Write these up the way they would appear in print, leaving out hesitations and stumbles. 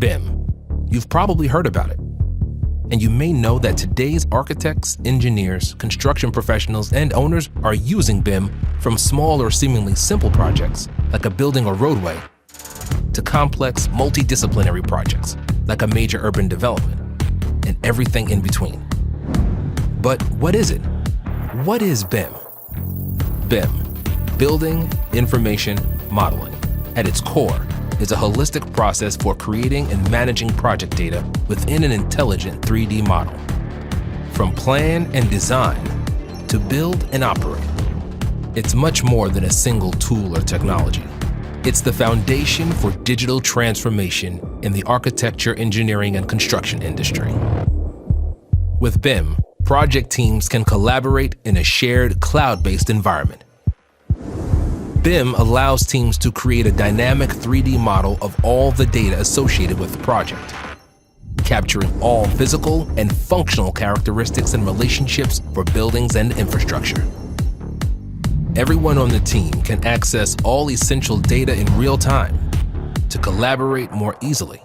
BIM. You've probably heard about it. And you may know that today's architects, engineers, construction professionals, and owners are using BIM from small or seemingly simple projects, like a building or roadway, to complex, multidisciplinary projects, like a major urban development, and everything in between. But what is it? What is BIM? BIM, Building Information Modeling, at its core, is a holistic process for creating and managing project data within an intelligent 3D model. From plan and design to build and operate, it's much more than a single tool or technology. It's the foundation for digital transformation in the architecture, engineering, and construction industry. With BIM, project teams can collaborate in a shared cloud-based environment. BIM allows teams to create a dynamic 3D model of all the data associated with the project, capturing all physical and functional characteristics and relationships for buildings and infrastructure. Everyone on the team can access all essential data in real time to collaborate more easily,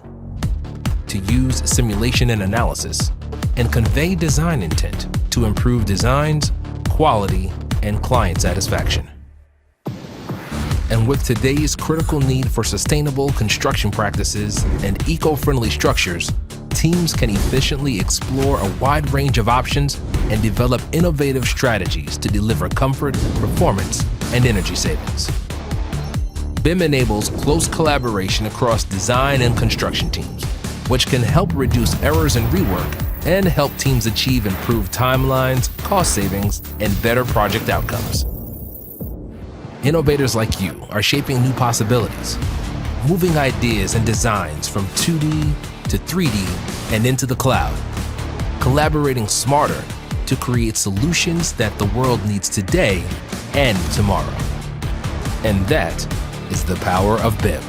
to use simulation and analysis, and convey design intent to improve designs, quality, and client satisfaction. And with today's critical need for sustainable construction practices and eco-friendly structures, teams can efficiently explore a wide range of options and develop innovative strategies to deliver comfort, performance, and energy savings. BIM enables close collaboration across design and construction teams, which can help reduce errors and rework and help teams achieve improved timelines, cost savings, and better project outcomes. Innovators like you are shaping new possibilities, moving ideas and designs from 2D to 3D and into the cloud, collaborating smarter to create solutions that the world needs today and tomorrow. And that is the power of BIM.